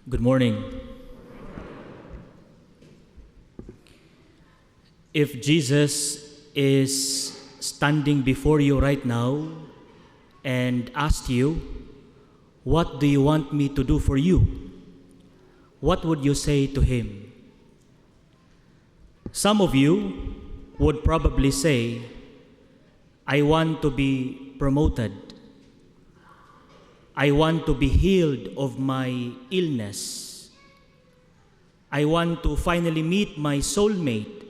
Good morning. If Jesus is standing before you right now and asked you, "What do you want me to do for you?" what would you say to him? Some of you would probably say, "I want to be promoted. I want to be healed of my illness. I want to finally meet my soulmate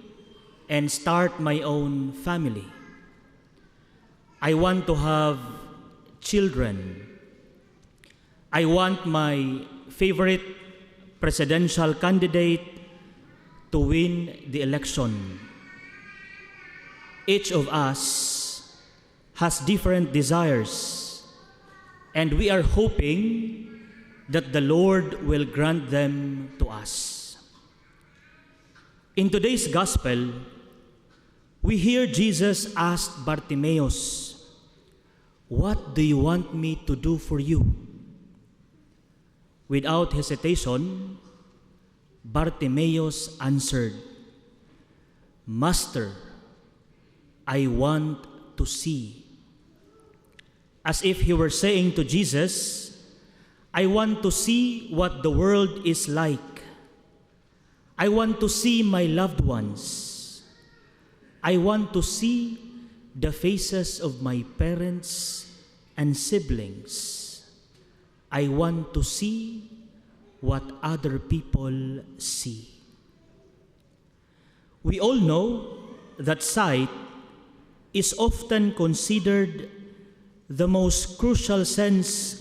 and start my own family. I want to have children. I want my favorite presidential candidate to win the election." Each of us has different desires, and we are hoping that the Lord will grant them to us. In today's gospel, we hear Jesus ask Bartimaeus, "What do you want me to do for you?" Without hesitation, Bartimaeus answered, "Master, I want to see." As if he were saying to Jesus, "I want to see what the world is like. I want to see my loved ones. I want to see the faces of my parents and siblings. I want to see what other people see." We all know that sight is often considered the most crucial sense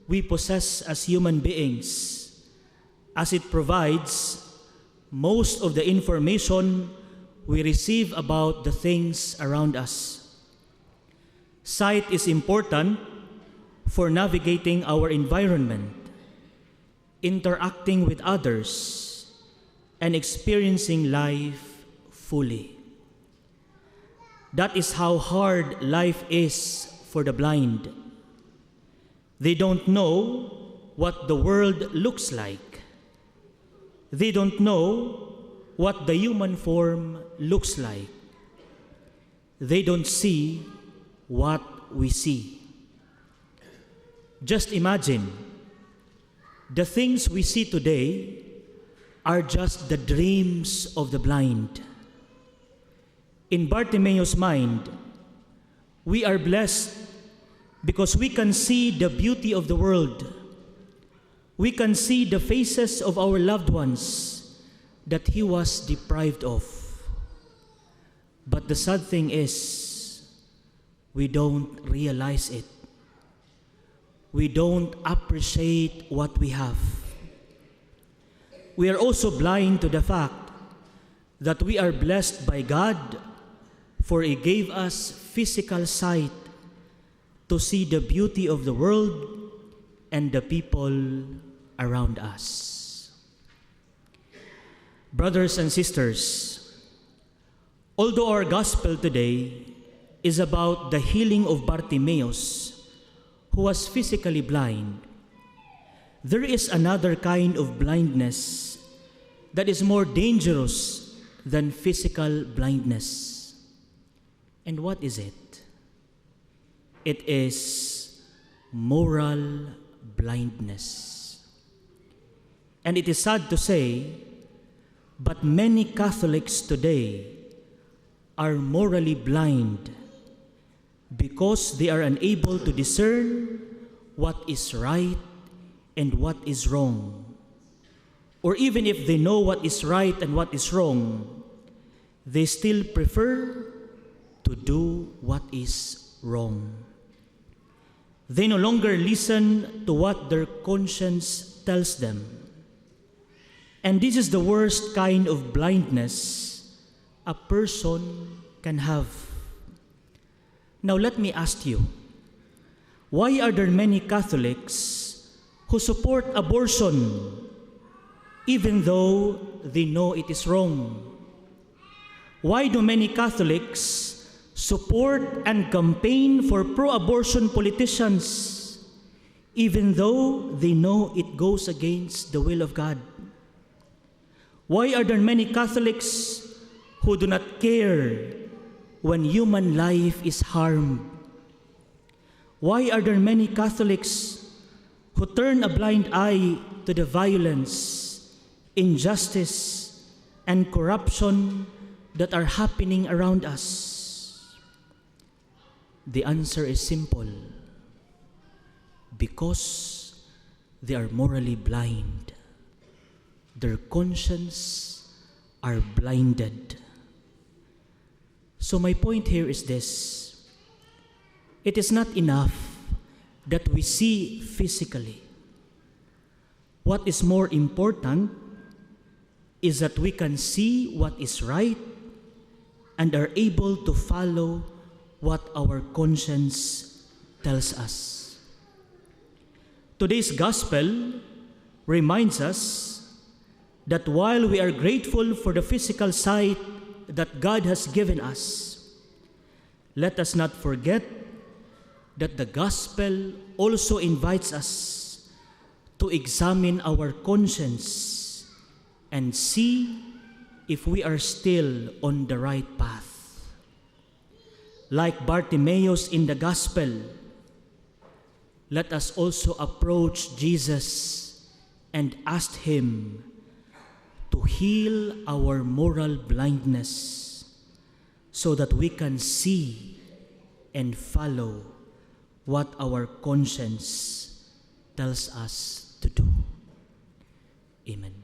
we possess as human beings, as it provides most of the information we receive about the things around us. Sight is important for navigating our environment, interacting with others, and experiencing life fully. That is how hard life is for the blind. They don't know what the world looks like. They don't know what the human form looks like. They don't see what we see. Just imagine, the things we see today are just the dreams of the blind. In Bartimaeus' mind, we are blessed because we can see the beauty of the world. We can see the faces of our loved ones that he was deprived of. But the sad thing is, we don't realize it. We don't appreciate what we have. We are also blind to the fact that we are blessed by God, for he gave us physical sight to see the beauty of the world and the people around us. Brothers and sisters, although our gospel today is about the healing of Bartimaeus, who was physically blind, there is another kind of blindness that is more dangerous than physical blindness. And what is it? It is moral blindness. And it is sad to say, but many Catholics today are morally blind because they are unable to discern what is right and what is wrong. Or even if they know what is right and what is wrong, they still prefer to do what is wrong. They no longer listen to what their conscience tells them. And this is the worst kind of blindness a person can have. Now let me ask you, why are there many Catholics who support abortion even though they know it is wrong? Why do many Catholics support and campaign for pro-abortion politicians even though they know it goes against the will of God? Why are there many Catholics who do not care when human life is harmed? Why are there many Catholics who turn a blind eye to the violence, injustice, and corruption that are happening around us? The answer is simple: because they are morally blind. Their conscience are blinded. So my point here is this: it is not enough that we see physically. What is more important is that we can see what is right and are able to follow what our conscience tells us. Today's gospel reminds us that while we are grateful for the physical sight that God has given us, let us not forget that the gospel also invites us to examine our conscience and see if we are still on the right path. Like Bartimaeus in the gospel, let us also approach Jesus and ask Him to heal our moral blindness so that we can see and follow what our conscience tells us to do. Amen.